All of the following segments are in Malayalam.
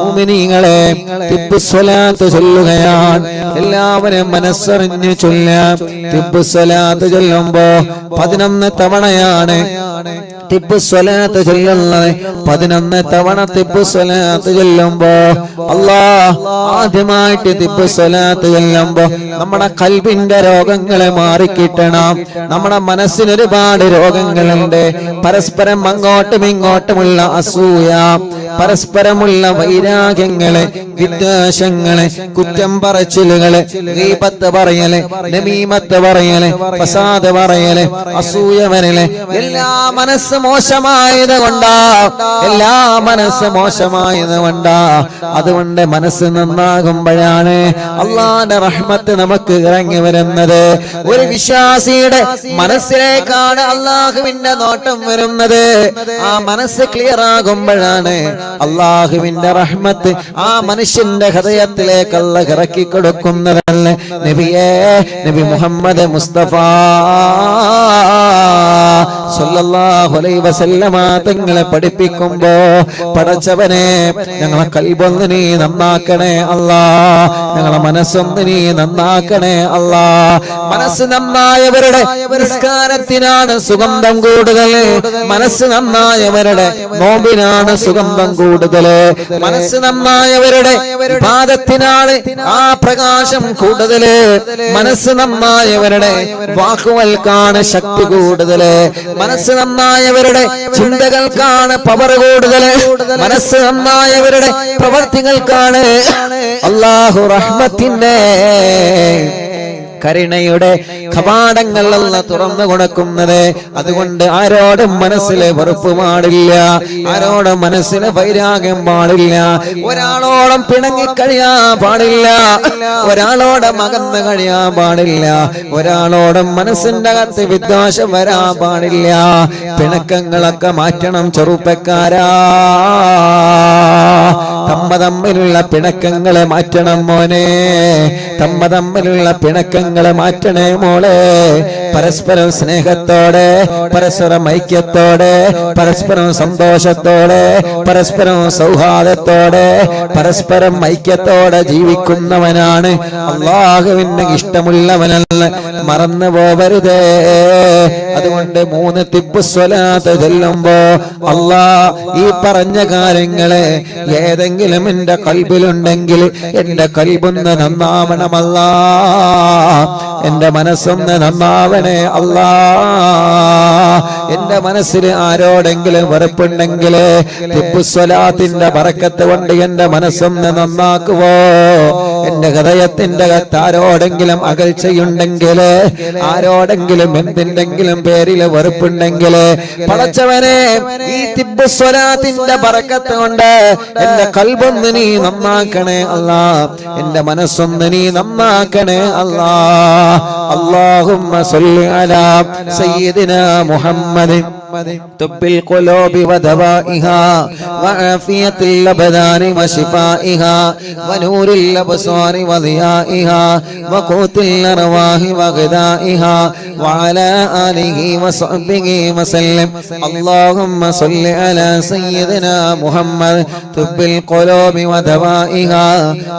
മുഅ്മിനീങ്ങളെ തിബ്ബുസ്സലാത്ത് ചൊല്ലുകയാണ്. എല്ലാവരും മനസ്സറിഞ്ഞ് ചൊല്ലാം. തിബ്ബുസ്സലാത്ത് ചൊല്ലുമ്പോ 11 തവണയാണ് തിബ്ബുസ്സലാത്ത് ചൊല്ലുന്നത്. 11 തവണ തിബ്ബുസ്സലാത്ത് ചൊല്ലുമ്പോ ആദ്യമായിട്ട് തിബ്ബുസ്സലാത്ത് ചൊല്ലുമ്പോ നമ്മുടെ ഖൽബിന്റെ രോഗങ്ങളെ മാറിക്കിട്ടണം. നമ്മുടെ മനസ്സിന് ഒരുപാട് രോഗങ്ങളുണ്ട്. പരസ്പരം അങ്ങോട്ടും ഇങ്ങോട്ടുമുള്ള അസൂയ, പരസ്പരമുള്ള വൈരാഗ്യങ്ങള്, വിദ്വേഷങ്ങള്, കുറ്റം പറച്ചിലുകള്, ഗീബത്ത് പറയല്, നമീമത്ത് പറയല്, ഫസാദ് പറയല്, അസൂയ വരല്, എല്ലാ മനസ്സ് മോശമായത് കൊണ്ടാ. എല്ലാ മനസ്സ് മോശമായത് കൊണ്ടാ. അതുകൊണ്ട് മനസ്സ് നന്നാകുമ്പോഴാണ് അള്ളാന്റെ റഹ്മത്ത് നമുക്ക് ഇറങ്ങി വരുന്നത്. ഒരു വിശ്വാസിയുടെ മനസ്സിലേക്കാണ് അള്ളാഹുവിന്റെ നോട്ടം വരുന്നത്. ആ മനസ്സ് ക്ലിയർ ആകുമ്പോഴാണ് അള്ളാഹുവിന്റെ റഹ്മത്ത് ആ മനുഷ്യന്റെ ഹൃദയത്തിലേക്ക് അല്ലാഹു ഇറക്കി കൊടുക്കുന്നതല്ലേ. നബി മുഹമ്മദ് മുസ്തഫ സല്ലല്ലാഹു അലൈഹി വസല്ലമ തങ്ങളെ പഠിപ്പിക്കുമ്പോ, പടച്ചവനെ ഞങ്ങളെ ഖൽബൊന്ന് നീ നന്നാക്കണേ അല്ലാ, ഞങ്ങളെ മനസ്സൊന്ന് നീ നന്നാക്കണേ അല്ലാ. മനസ്സ് നന്നായവരുടെ നിസ്കാരത്തിനാണ് സുഗന്ധം കൂടുതൽ. മനസ്സ് നന്നായവരുടെ നോമ്പിനാണ് സുഗന്ധം കൂടുതൽ. മനസ്സ് നന്നായവരുടെ ഇബാദത്തിനാണ് ആ പ്രകാശം കൂടുതൽ. മനസ്സ് നന്നായവരുടെ വാക്കുകൾക്കാണ് ശക്തി കൂടുതൽ. മനസ്സ് നന്നായവരുടെ ചിന്തകൾക്കാണ് പവർ കൂടുതൽ. മനസ്സ് നന്നായവരുടെ പ്രവർത്തികൾക്കാണ് അല്ലാഹു റഹ്മത്തിന്റെ കരുണയുടെ കവാടങ്ങൾ തുറന്നു കൊടുക്കുന്നത്. അതുകൊണ്ട് ആരോടും മനസ്സിലെ വെറുപ്പ് പാടില്ല, ആരോടും മനസ്സിലെ വൈരാഗ്യം പാടില്ല, ഒരാളോടും പിണങ്ങി കഴിയാൻ പാടില്ല, ഒരാളോടും അകന്ന് കഴിയാൻ പാടില്ല, ഒരാളോടും മനസ്സിന്റെ അകത്ത് വിദ്വേഷം വരാൻ പാടില്ല. പിണക്കങ്ങളൊക്കെ മാറ്റണം ചെറുപ്പക്കാരാ. തമ്മിലുള്ള പിണക്കങ്ങളെ മാറ്റണം മോനെ, തമ്മിലുള്ള പിണക്കങ്ങളെ മാറ്റണേ മോളെ. പരസ്പരം സ്നേഹത്തോടെ, പരസ്പരം ഐക്യത്തോടെ, പരസ്പരം സന്തോഷത്തോടെ, പരസ്പരം സൗഹാർദ്ദത്തോടെ, പരസ്പരം ഐക്യത്തോടെ ജീവിക്കുന്നവനാണ് അല്ലാഹുവിന് ഇഷ്ടമുള്ളവനല്ല. മറന്നു പോവരുതേ. അതുകൊണ്ട് 3 തിബ്ബുസ്സലാത്ത് ചൊല്ലുമ്പോ ഈ പറഞ്ഞ കാര്യങ്ങളെ ഏതെങ്കിലും എന്റെ ഖൽബിലുണ്ടെങ്കിൽ എന്റെ ഖൽബൊന്ന് നന്നാവണമല്ല, എന്റെ മനസ്സൊന്ന് നന്നാവണേ അല്ലാ. എന്റെ മനസ്സിൽ ആരോടെങ്കിലും വെറുപ്പുണ്ടെങ്കിൽ തിബ്ബുസ്സലാത്തിന്റെ ബറക്കത്ത് കൊണ്ട് എന്റെ മനസ്സൊന്ന് നന്നാക്കുവോ. എന്റെ ഹൃദയത്തിന്റെ അകത്ത് ആരോടെങ്കിലും അകൽച്ചയുണ്ടെങ്കിൽ, ആരോടെങ്കിലും എന്തിന്റെങ്കിലും പേരിൽ വെറുപ്പുണ്ടെങ്കിൽ, പടച്ചവനെ ഈ തിബ്ബുസ്സലാത്തിന്റെ ബറക്കത്ത് കൊണ്ട് എന്റെ ഖൽബൊന്ന് നീ നന്നാക്കണേ അല്ലാ, എന്റെ മനസ്സൊന്ന് നീ നന്നാക്കണേ അല്ലാ. اللهم صل على سيدنا محمد طب القلوب ودوائها وعافية الأبدان وشفائها ونور الأبصار وضيائها وقوت الأرواح وغذائها وعلى آله وصحبه وسلم. اللهم صل على سيدنا محمد طب القلوب ودوائها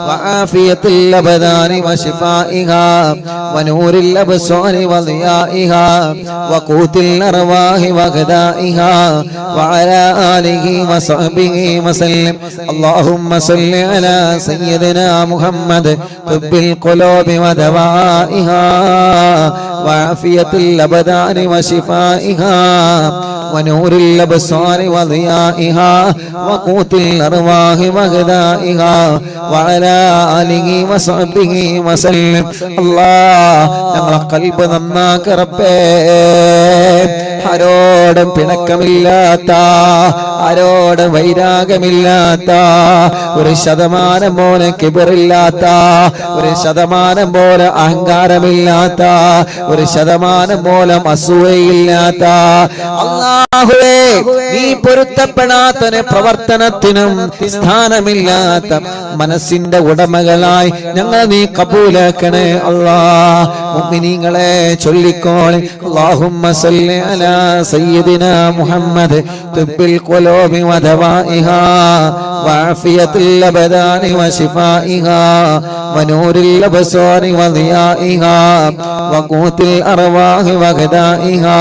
وعافية الأبدان وشفائها ونور الأبصار وضيائها وقوت الأرواح وغذائها وعلى آله وصحبه وسلم. اللهم صل على سيدنا محمد طب القلوب ودوائها وعافية الأبدان وشفائها ونور الأبصار وضيائها وقوت الأرواح وغذائها وعلى آله وصحبه وسلم. الله ഞങ്ങളെ ഖൽബ് നന്നാക്ക് റബ്ബേ. ആരോടും പിണക്കമില്ലാത്ത, ആരോടും വൈരാഗ്യമില്ലാത്ത, 1% പോലെ കിബറില്ലാത്ത, 1% പോലെ അഹങ്കാരമില്ലാത്ത, 1% പോലെ അസൂയയില്ലാത്ത അല്ലാഹുവേ, നീ പൊരുത്തപ്പെടാത്ത പ്രവർത്തനത്തിനും സ്ഥാനമില്ലാത്ത മനസ്സിന്റെ ഉടമകളായി ഞങ്ങൾ നീ കബൂലാക്കണേ അല്ലാ. മുഅ്മിനീങ്ങളെ ചൊല്ലിക്കോളി. അല്ലാഹുമ്മ സല്ലി അലാ സയ്യിദിനാ മുഹമ്മദ് തുബ്ബിൽ ഖുലൂബി വദവാഇഹാ വഅഫിയത്തുൽ അബ്ദാനി വശിഫാഇഹാ വനൂരിൽ അബ്സാരി വദിയാഇഹാ വഖൂത്തിൽ അർവാഹി വഗദാഇഹാ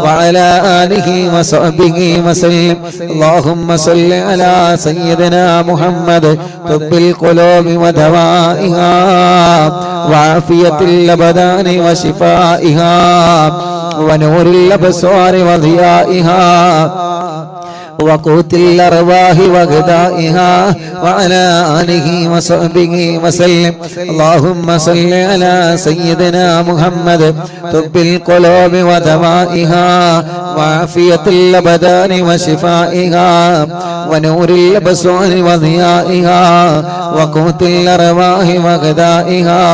വഅലാ ആലിഹി വസഹ്ബിഹി വസല്ലം. അല്ലാഹുമ്മ സല്ലി അലാ സയ്യിദിനാ മുഹമ്മദ് തുബ്ബിൽ ഖുലൂബി വദവാഇഹാ വഅഫിയത്തുൽ അബ്ദാനി വശിഫാഇഹാ വനൂരിൽ അബ്സാരി വദിയാഇഹാ وقوت الأرواح وغذائها وعلى آله وصحبه وسلم. اللهم صل على سيدنا محمد طب القلوب ودوائها وعافية الأبدان وشفائها ونور الأبصار وضيائها وقوت الأرواح وغذائها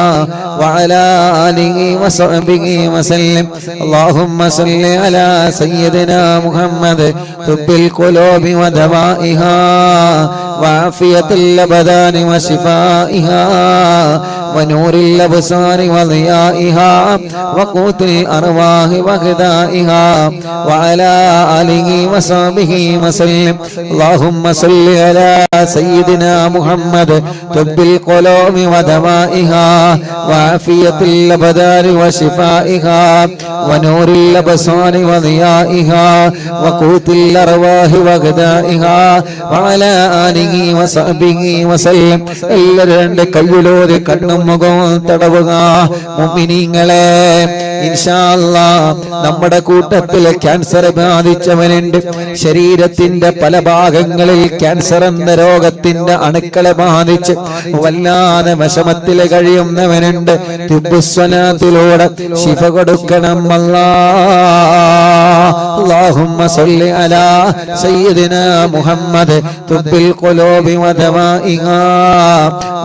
وعلى آله وصحبه وسلم. اللهم صل على سيدنا محمد طب القلوب ودوائها وعافية الأبدان وشفائها ونور الأبصار وضيائها وقوت الأرواح وغذائها وعلى آله وصحبه وسلم. اللهم صل على سيدنا محمد طب القلوب ودوائها وعافية الأبدان وشفائها ونور الأبصار وضيائها وقوت الأرواح وغذائها وعلى آله وصحبه وسلم. എല്ലാവരുടെ കയ്യിലൂടെ കണ്ണും മുഖവും തടവുക. മുഅ്മിനീങ്ങളെ ഇൻഷാ അല്ലാഹ് നമ്മുടെ കൂട്ടത്തിൽ ക്യാൻസർ ബാധിച്ചവനുണ്ട്. ശരീരത്തിന്റെ പല ഭാഗങ്ങളിൽ ക്യാൻസർ എന്ന രോഗത്തിന്റെ അണുക്കളെ ബാധിച്ച് വല്ലാതെ വിഷമത്തിൽ കഴിയുന്നവനുണ്ട്. തിബ്ബുസ്സലാത്തിലൂടെ ശിഫ കൊടുക്കണം അല്ലാഹുമ്മ സല്ലി അലാ സയ്യിദിനാ മുഹമ്മദ് തുബ്ബിൽ ഖുലൂബി വദവാഇഹാ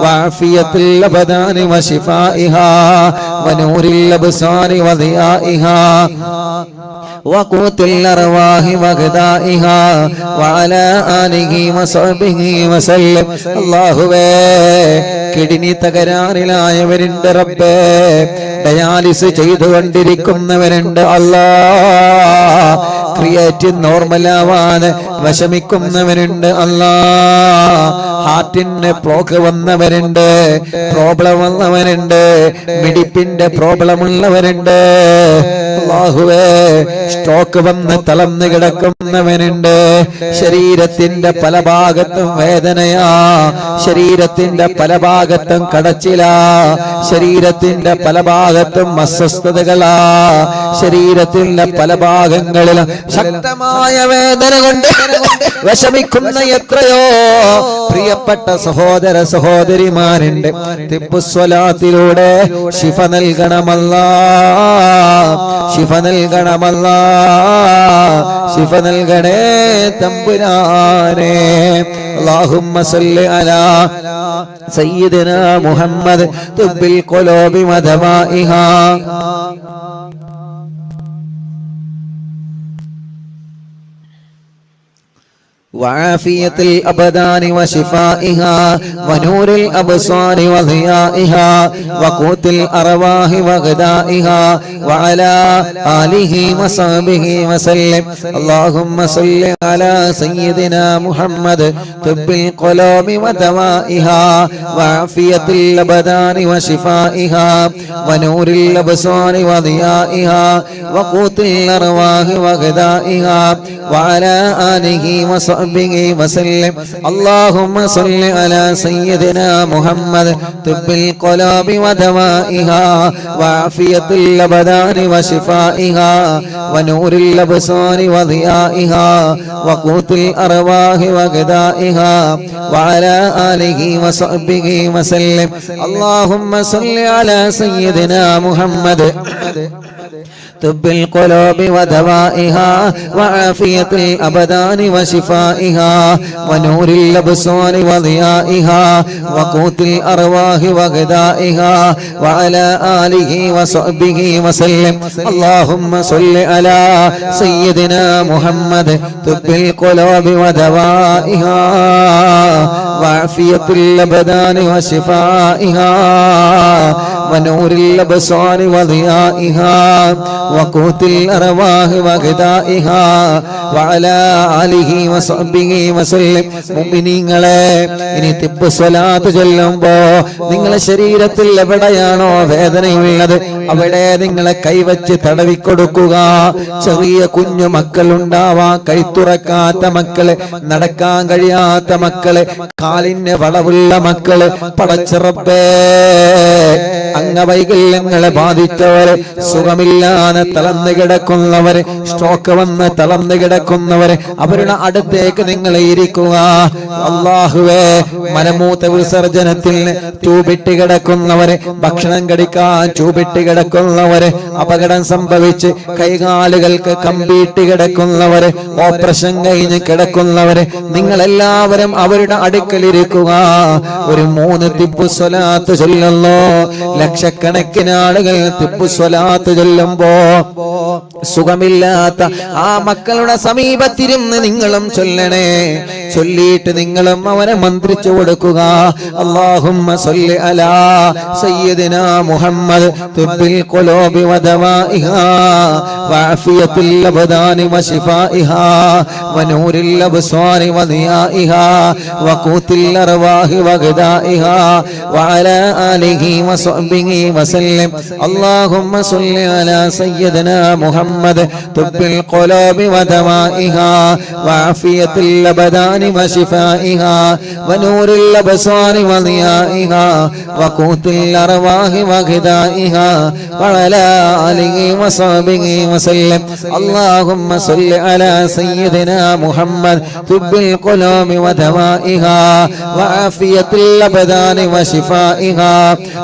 വഅഫിയത്തുൽ അബ്ദാനി വശിഫാഇഹാ വനൂരിൽ അബ്സാരി വദിയാഇഹാ وقوت الأرواح وغذائها وعلى آله وصحبه وسلم. അല്ലാഹുവേ കിഡ്നി തകരാറിലായവരുണ്ട് റബ്ബേ, ഡയാലിസ് ചെയ്തുകൊണ്ടിരിക്കുന്നവരുണ്ട് അല്ലാഹ്, ക്രിയേറ്റിൻ നോർമലാവാതെ വിഷമിക്കുന്നവരുണ്ട് അല്ലാഹ്, ഹാർട്ടിന് ബ്ലോക്ക് വന്നവരുണ്ട്, പ്രോബ്ലം വന്നവരുണ്ട്, മിടിപ്പിന്റെ പ്രോബ്ലം ഉള്ളവരുണ്ട് അല്ലാഹുവേ, സ്ട്രോക്ക് വന്ന് തളർന്നു കിടക്കുന്നവനുണ്ട്, ശരീരത്തിന്റെ പല ഭാഗത്തും വേദനയാ, ശരീരത്തിന്റെ പല ഭാഗത്തും കടച്ചിലാ, ശരീരത്തിന്റെ പല ഭാഗത്തും അസ്വസ്ഥതകളാ, ശരീരത്തിന്റെ പല ഭാഗങ്ങളിലും ശക്തമായ വേദന കൊണ്ട് വിഷമിക്കുന്ന എത്രയോ പ്രിയപ്പെട്ട സഹോദര സഹോദരിമാരുണ്ട്. തിബ്ബുസ്സലാത്തിലൂടെ ശിഫ നൽകണമല്ലാഹ്, ശിഫ നൽകണമല്ലാഹ്, ശിഫ നൽകണേ തമ്പുരാനെ. اللهم صل على سيدنا محمد طب القلوب ودوائها وعافية الأبدان وشفائها ونور الأبصار وضيائها وقوت الأرواح وغذائها وعلى آله وصحبه وسلم. اللهم صل على سيدنا محمد طب القلوب ودوائها وعافية الأبدان وشفائها ونور الأبصار وضيائها وقوت الأرواح وغذائها وعلى آله وصحبه وسلم. اللهم صل على سيدنا محمد طب القلوب ودوائها وعافية الأبدان وشفائها ونور الأبصار وضيائها وقوت الأرواح وغذائها وعلى آله وصحبه وسلم. اللهم صل على سيدنا محمد طب القلوب ودوائها وعافية الأبدان وشفائها ونور الأبصار وضيائها وقوت الأرواح وغذائها وعلى آله وصحبه وسلم. اللهم صل على سيدنا محمد طب القلوب ودوائها وعافية الأبدان وشفائها ونور الأبصار وضيائها وقوت الأرواح وغذائها وعلى آله وصحبه وسلم. മുഅ്മിനീങ്ങളെ, ഇനി തിബ്ബ് സ്വലാത്ത് ചൊല്ലുമ്പോ നിങ്ങളുടെ ശരീരത്തിൽ എവിടെയാണോ വേദനയുള്ളത് അവിടെ നിങ്ങളെ കൈവച്ച് തടവിക്കൊടുക്കുക. ചെറിയ കുഞ്ഞു മക്കളുണ്ടാവാ, കൈത്തുറക്കാത്ത മക്കള്, നടക്കാൻ കഴിയാത്ത മക്കള്, കാലിന് വളവുള്ള മക്കള്, പടച്ചിറപ്പേ അംഗവൈകല്യങ്ങളെ ബാധിച്ചവര്, സുഖമില്ലാതെ തളർന്നു കിടക്കുന്നവര്, സ്ട്രോക്ക് വന്ന് തളർന്നു കിടക്കുന്നവര്, അവരുടെ അടുത്തേക്ക് നിങ്ങൾ ഇരിക്കുക. അല്ലാഹുവേ, മലമൂത്ര വിസർജനത്തിൽ ട്യൂബിട്ട് കിടക്കുന്നവര്, ഭക്ഷണം കഴിക്കാൻ ട്യൂബിട്ട് കിടക്കുന്നവര്, അപകടം സംഭവിച്ച് കൈകാലുകൾക്ക് കമ്പിയിട്ട് കിടക്കുന്നവര്, ഓപ്പറേഷൻ കഴിഞ്ഞ് കിടക്കുന്നവര്, നിങ്ങളെല്ലാവരും അവരുടെ അടുക്കലിരിക്കുക. ഒരു 3 തിബ്ബ് സ്വലാത്ത് ചൊല്ലുന്നു. ലക്ഷക്കണക്കിന് ആളുകൾ തിബ്ബ് സ്വലാത്ത് ചൊല്ലുമ്പോ സുഖമില്ലാത്ത ആ മക്കളുടെ സമീപത്തിരുന്ന് നിങ്ങളും ചൊല്ലണേ. ചൊല്ലിയിട്ട് നിങ്ങളും അവനെ മന്ത്രിച്ചു കൊടുക്കുക. അല്ലാഹുമ്മ സ്വല്ലി അലാ സയ്യിദിനാ മുഹമ്മദ് തിബ്ബിൽ ഖുലൂബി വദവാഇഹാ വഅഫിയത്തിൽ അബ്ദാനി വശിഫാഇഹാ വനൂരിൽ അബ്സാരി വദിയാഇഹാ വഖൂത്തിൽ അർവാഹി വഗദാഇഹാ വഅലാ ആലിഹി വസഹ്ബിഹി വസല്ലം. അല്ലാഹുമ്മ സ്വല്ലി അലാ സയ്യിദിനാ മുഹമ്മദ് തിബ്ബിൽ ഖുലൂബി വദവാഇഹാ വഅഫിയത്തിൽ അബ്ദാനി വശിഫാഇഹാ വനൂരിൽ അബ്സാരി വദിയാഇഹാ വഖൂത്തിൽ അർവാഹി വഗദാഇഹാ വഅലാ ആലിഹി വസഹ്ബിഹി വസല്ലം. اللهم صل على سيدنا محمد طب القلوب ودوائها وعافية الأبدان وشفائها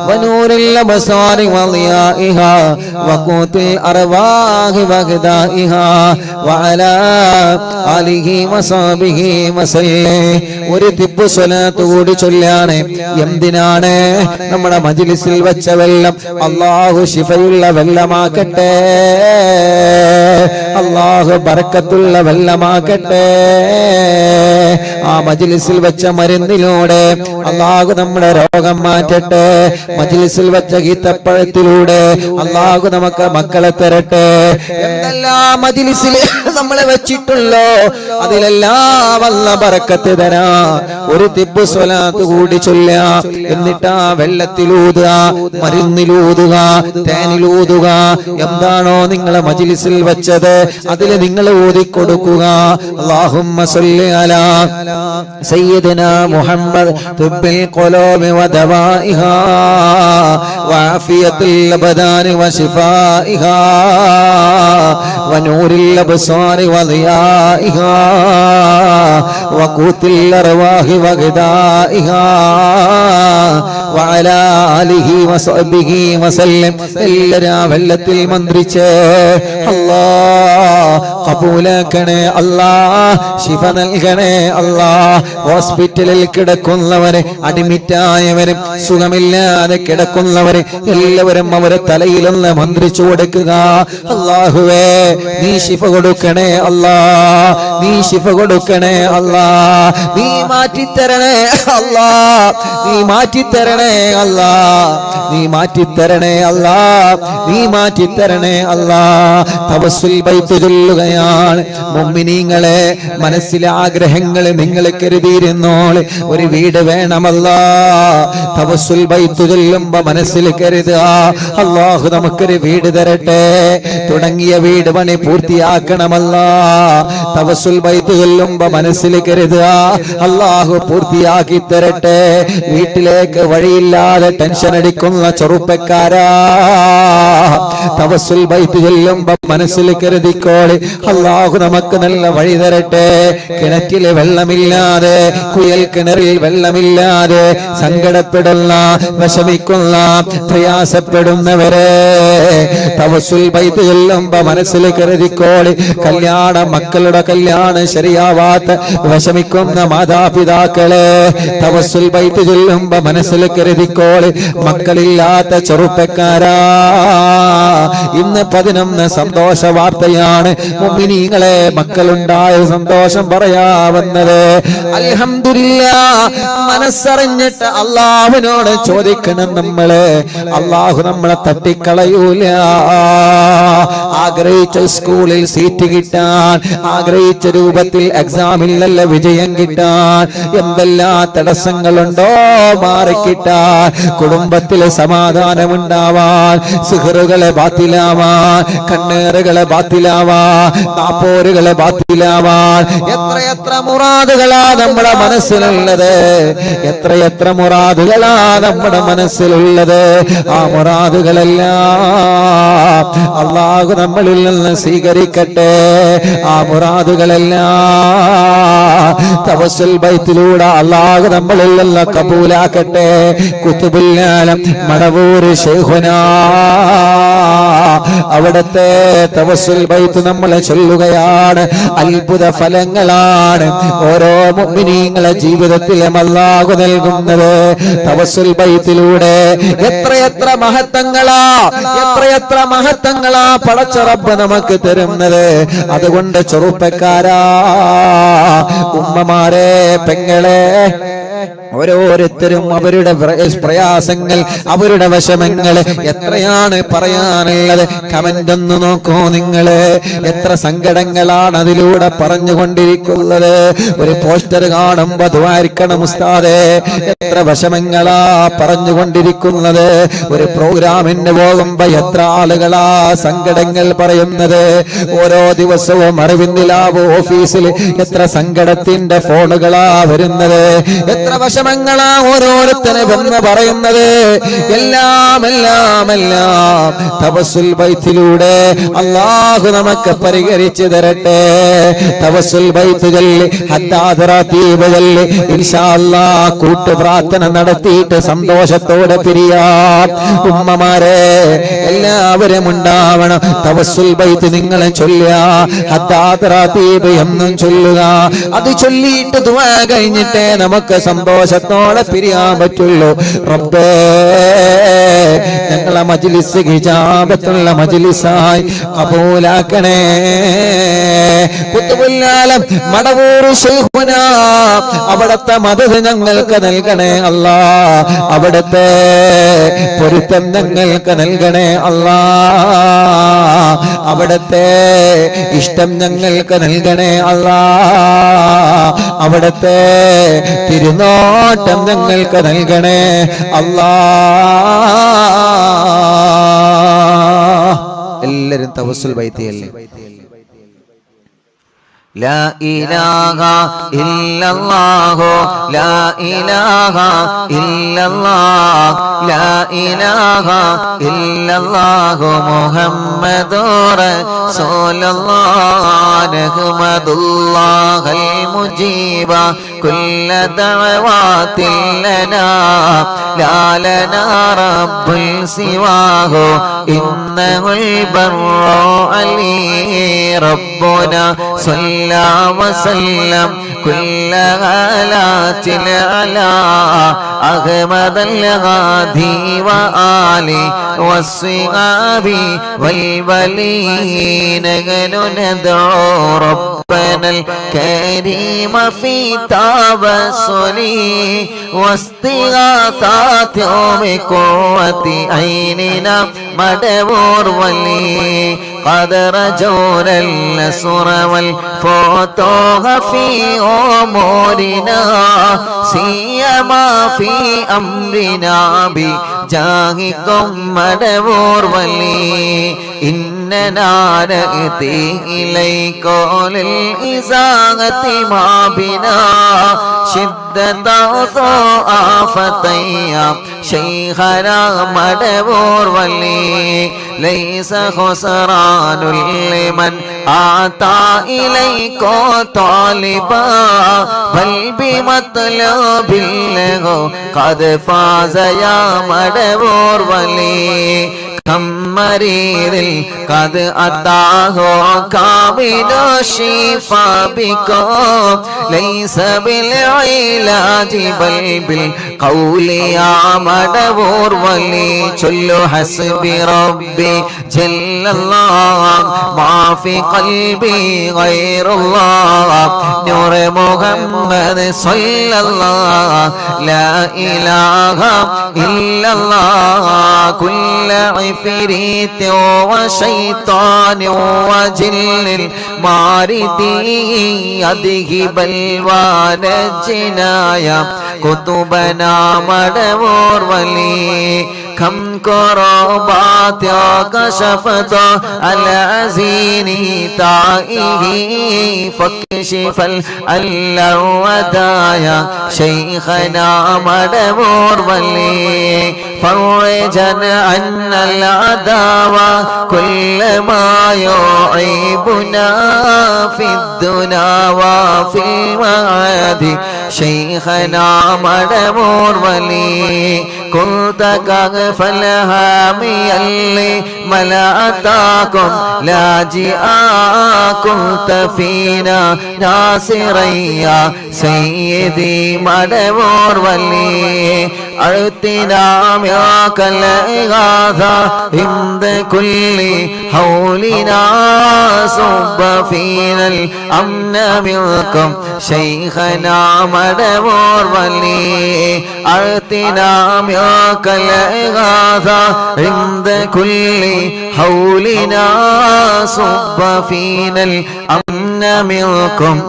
ونور الأبصار وضيائها وقوت الأرواح وغذائها وعلى آله وصحبه وسلم. ഒരു തിബ്ബ് സ്വലാത്ത് കൂടി ചൊല്ലാണ്. എന്തിനാണ്? നമ്മുടെ മജ്ലിസിൽ വെച്ച വെള്ളം അല്ലാഹു ശിഫയുള്ള വെള്ളമാക്കട്ടെ, അല്ലാഹു ബർക്കത്തുള്ള വെള്ളമാക്കട്ടെ. ആ മജ്ലിസിൽ വെച്ച മരുന്നിലൂടെ അല്ലാഹു നമ്മുടെ രോഗം മാറ്റട്ടെ. മജ്ലിസിൽ വെച്ച ഈത്തപ്പഴത്തിലൂടെ അല്ലാഹു നമുക്ക് മക്കളെ തരട്ടെ. എന്തെല്ലാം മജ്ലിസിൽ നമ്മളെ വെച്ചിട്ടുള്ളോ അതിലെല്ലാം അല്ലാഹു ബർക്കത്ത് തരാ. ഒരു തിബ്ബ് സ്വലാത്ത് കൂടി ചൊല്ലുക. എന്നിട്ട് ആ വെള്ളത്തിലൂതുക, മരുന്നിലൂതുക, തേനിലൂതുക. എന്താണോ നിങ്ങളെ മജ്ലിസിൽ വെച്ചത് അതിൽ നിങ്ങൾ ഊതിക്കൊടുക്കുക. അല്ലാഹുമ്മ സ്വല്ലി അലാ സയ്യിദിനാ മുഹമ്മദ് തിബ്ബിൽ ഖുലൂബി വദവാഇഹാ വഅഫിയത്തിൽ അബ്ദാനി വശിഫാഇഹാ വനൂരിൽ അബ്സാരി വദിയാഇഹാ വഖൂത്തിൽ അർവാഹി വഗദാഇഹാ വഅലാ ആലിഹി വസഹ്ബിഹി വസല്ലം. എല്ലാവരും വെള്ളത്തിൽ മന്ത്രിച്ച് അല്ലാഹ് കബൂലാക്കണേ, അല്ലാഹ് ശിഫ നൽകണേ, അല്ലാഹ് ഹോസ്പിറ്റലിൽ കിടക്കുന്നവരെ, അഡ്മിറ്റായവരും സുഖമില്ലാതെ കിടക്കുന്നവരെ എല്ലാവരും അവരെ തലയിലൊന്ന് മന്ത്രിച്ചു കൊടുക്കുക. അല്ലാഹുവേ, നീ ശിഫ കൊടുക്കണേ അല്ലാഹ്, നീ ശിഫ കൊടുക്കണേ അല്ലാഹ്, നീ മാറ്റിത്തരണേ അല്ലാഹ്, നീ മാറ്റിത്തരണേ അല്ലാഹ്, നീ മാറ്റിത്തരണേ അല്ലാഹ്, നീ മാറ്റിത്തരണേ അല്ലാഹ്. തവസ്സുൽ ബൈത്ത് ചൊല്ലുകയാണ്. മുഅ്മിനീങ്ങളെ, മനസ്സിലെ ആഗ്രഹങ്ങൾ നിങ്ങൾ കരുതിയിരുന്നോള്. ഒരു വീട് വേണമല്ലാഹ്. തവസ്സുൽ ബൈത്ത് ചൊല്ലുമ്പോ മനസ്സിൽ കരുതുക, അല്ലാഹു നമുക്കൊരു വീട് തരട്ടെ, തുടങ്ങിയ വീട് പണി പൂർത്തിയാക്കണമല്ലാഹ്. തവസ്സുൽ ബൈത്ത് ചൊല്ലുമ്പോ മനസ്സിൽ കരുതുക, അല്ലാഹു പൂർത്തിയാക്കി തരട്ടെ. വീട്ടിലേക്ക് വഴിയില്ലാതെ ടെൻഷൻ അടിക്കുന്ന ചെറുപ്പക്കാരാ, തവസ്സുൽ ബൈത്ത് ചൊല്ലുമ്പോ മനസ്സിൽ കരുതിക്കോളി, അല്ലാഹു നമുക്ക് നല്ല വഴി തരട്ടെ. കിണറ്റില് വെള്ളമില്ലാതെ, കുയൽ കിണറിൽ വെള്ളമില്ലാതെ സങ്കടപ്പെടുന്ന, വിഷമിക്കുന്ന, പ്രയാസപ്പെടുന്നവരെ തവസ്സുൽ ബൈത്ത് ചൊല്ലുമ്പോ മനസ്സിൽ കരുതിക്കോളി. മക്കളുടെ കല്യാണം ശരിയാവാത്ത വിഷമിക്കുന്ന മാതാപിതാക്കളെ തവസ്സുൽ ബൈത്ത് ചൊല്ലുമ്പോ മനസ്സിൽ കരുതിക്കോളി. മക്കളില്ലാത്ത ചെറുപ്പക്കാരാ, ഇന്ന് 11 സന്തോഷ വാർത്തയാണ്. വാർത്തയാണ് മുഅ്മിനീങ്ങളെ മക്കളുണ്ടായ സന്തോഷം പറയാവുന്നത്. അൽഹംദുലില്ലാഹ് മനസ്സറിഞ്ഞിട്ട് അല്ലാഹുവിനോട് ചോദിക്കണം നമ്മള്. അല്ലാഹു നമ്മളെ തട്ടിക്കളയൂല. ആഗ്രഹിച്ച സ്കൂളിൽ സീറ്റ് കിട്ടാൻ, ആഗ്രഹിച്ച രൂപത്തിൽ എക്സാമിൽ നല്ല വിജയം കിട്ടാൻ എന്തെല്ലാം തടസ്സങ്ങളുണ്ടോ മാറിക്കിട്ടാൻ, കുടുംബത്തിലെ സമാധാനമുണ്ടാവാൻ, സിഹറുകളെ ബാത്തിലാവാൻ, കണ്ണേറുകളെ ബാത്തിലാവാൻ, താപ്പോരുകളെ ബാത്തിലാവാൻ എത്രയെത്ര മുറാദുകളാ നമ്മുടെ മനസ്സിലുള്ളത്. എത്രയെത്ര മുറാദുകളാ നമ്മുടെ മനസ്സിലുള്ളത്. ആ മുറാദുകളെല്ലാം അല്ലാഹു നമ്മളിൽ നിന്ന് സ്വീകരിക്കട്ടെ. ആ മുറാദുകളെല്ലാം തവസ്സുൽ ബൈത്തിലൂടെ അല്ലാഹു നമ്മളിൽ നിന്ന് കബൂലാക്കട്ടെ. ഖുതുബുൽ ആലം മടവൂർ ശൈഖുനാ അവിടുത്തെ തവസ്സുൽ ബൈത്ത് നമ്മൾ ചൊല്ലുകയാണ്. അത്ഭുത ഫലങ്ങളാണ് ഓരോ മുഅ്മിനീങ്ങളെ ജീവിതത്തിലും അല്ലാഹു നൽകുന്നത് തവസ്സുൽ ബൈത്തിലൂടെ. എത്രയെത്ര മഹത്വങ്ങളാ, എത്രയെത്ര മഹത്വങ്ങളാ പടച്ച റബ്ബ് നമുക്ക് തരുന്നത്. അതുകൊണ്ട് ചെറുപ്പക്കാരാ, ഉമ്മമാരെ, പെങ്ങളെ, ഓരോരുത്തരും അവരുടെ പ്രയാസങ്ങൾ, അവരുടെ വിഷമങ്ങൾ എത്രയാണ് പറയാനുള്ളത്. കമന്റ് ഒന്ന് നോക്കൂ നിങ്ങള്. എത്ര സങ്കടങ്ങളാണ് അതിലൂടെ പറഞ്ഞുകൊണ്ടിരിക്കുന്നത്. ഒരു പോസ്റ്റർ കാണുമ്പോ ദ്വാരിക്കണം ഉസ്താദേ, എത്ര വിഷമങ്ങളാ പറഞ്ഞുകൊണ്ടിരിക്കുന്നത്. ഒരു പ്രോഗ്രാമിന് പോകുമ്പോ എത്ര ആളുകളാ സങ്കടങ്ങൾ പറയുന്നത്. ഓരോ ദിവസവും അറിവിന്ദിലാവ് ഓഫീസിൽ എത്ര സങ്കടത്തിന്റെ ഫോണുകളാ വരുന്നത്. എത്ര വിഷമങ്ങളാ ഓരോരുത്തരും എന്ന് പറയുന്നത്. എല്ലാം എല്ലാം എല്ലാം തവസ്സുൽ ബൈത്തിലൂടെ അല്ലാഹു നമുക്ക് പരിഹരിച്ചു തരട്ടെ. തവസ്സുൽ ബൈത്ത് ചൊല്ലി ഹദ്ദാദ് റതീബ് ചൊല്ലി ഇൻഷാ അല്ലാഹ് കൂട്ടു പ്രാർത്ഥന നടത്തിയിട്ട് സന്തോഷത്തോടെ പിരിയാം. ഉമ്മമാരെ എല്ലാവരും ഉണ്ടാവണം. തവസ്സുൽ ബൈത്ത് നിങ്ങളെ ചൊല്ലുക, ഹദ്ദാദ് റതീബ് എന്നും ചൊല്ലുക. അത് ചൊല്ലിയിട്ട് ദുആ കഴിഞ്ഞിട്ടേ നമുക്ക് സന്തോഷത്തോടെ പിരിയാൻ പറ്റുള്ളൂ. റബ്ബേ, ഞങ്ങളെ മജ്ലിസ് ഹിജാബത്തുള്ള മജ്ലിസായി കബൂലാക്കണേ. ഖുതുബുൽ ആലം മടവൂർ ശൈഖുനാ അവിടുത്തെ മദദ് ഞങ്ങൾക്ക് നൽകണേ അല്ലാ. അവിടുത്തെ പൊരുത്തം ഞങ്ങൾക്ക് നൽകണേ അല്ലാ. അവിടുത്തെ ഇഷ്ടം ഞങ്ങൾക്ക് നൽകണേ അല്ലാ. അവിടുത്തെ തിരുനോട്ടം ഞങ്ങൾക്ക് നൽകണേ അല്ലാ. എല്ലാരും തവസ്സുൽ ബൈത്തിയല്ലേ. ലാ ഇലാഹ ഇല്ലല്ലാഹു ലാ ഇലാഹ ഇല്ലല്ലാഹ് ലാ ഇലാഹ ഇല്ലല്ലാഹു മുഹമ്മദുർ റസൂലുള്ളാഹ് നഹ്മദുല്ലാഹൽ മുജീബ കുല്ല ദഅവാതിൽ ലനാ ലാ ലനാ റബ്ബുൽ സിവാഹു ഇന്നഹുൽ ബർറു അലീ റബ്ബുനാ صلى وسلم كل غالات على أحمد الغادي وآله والصحاب والولين ندعو ربنا الكريم في توسله واستغاثات بقوة عيننا مدبور ولي قد رجونا النصر والفتوح في أمورنا سيما في أمرنا بجاهكم مدبور ولي إننا نأتي إليكم للإزاغة ما بنا شدة آفتيا شيخنا مدبور ولي ليس خسران لمن آتى إليكم طالبا بل بمطلب له قد فاز يا مدبور ولي هم مريض قد أتاه كامل الشفاء بكم ليس بالعلاج بل بالقول يا مدبور ولي چل حسبي ربي جل الله ما في قلبي غير الله نور محمد صلى الله لا إله إلا الله كل عفريت وشيطان وجن الماردي يذهب الوان الجنايا كتبنا مدبور ولي كم كربات كشفت العزين تائه فاكشف الودايا شيخنا مدبور ولي فرجا عنا العداوة كل ما يعيبنا في الدنا وفي المعاد شيخنا مدبور ولي كنت كغف الهامي اللي ملأتاكم لاجئا كنت فينا ناصريا سيدي مدبور ولي أعطنا معك الإغاثة عند كل حولنا صب فينا الأمن منكم شيخنا مدبور ولي أعطنا معك الإغاثة عند كل حولنا صب فينا الأمن منكم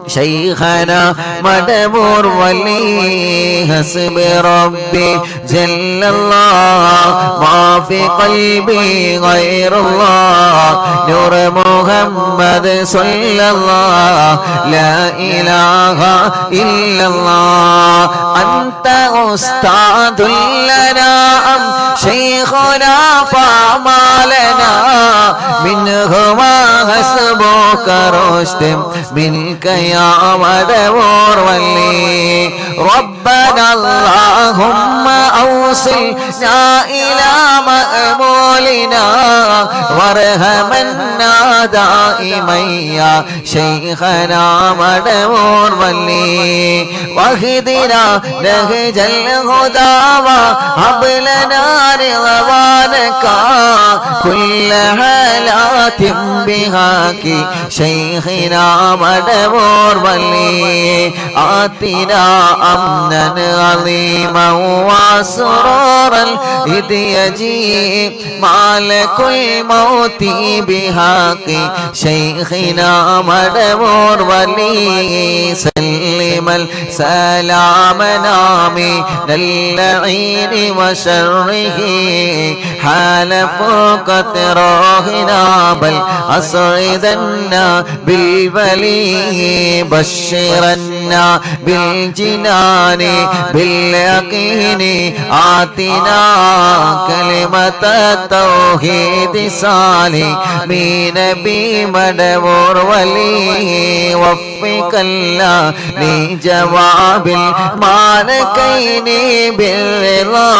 شيخنا مدبور ولي حسب ربي جل الله ما في قلبي غير الله نور محمد صلى الله لا إله إلا الله أنت أستاذ لنا أم شيخنا فما لنا منهما حسبك رشد منك يا مدبور ولي ربنا اللهم أوصلنا إلى مأمولنا وارحمنا دائما يا شيخنا مدبور ولي واهدنا نهج الهدى وهب لنا رضوانك كل حالات بهاك شيخنا مدبور ولي آتنا أمنا عظيما وسرورا إذ يجيء مالك الموت بحق شيخنا مدبور ولي سلم السلام نامي اللعين وشره حال فوق تراهنا بل أسعدنا بالولي بشرنا بالجنان باليقين آتنا كلمة التوحيد سالمين بمدبور ولي وفق الله لجواب المالكين بالرضا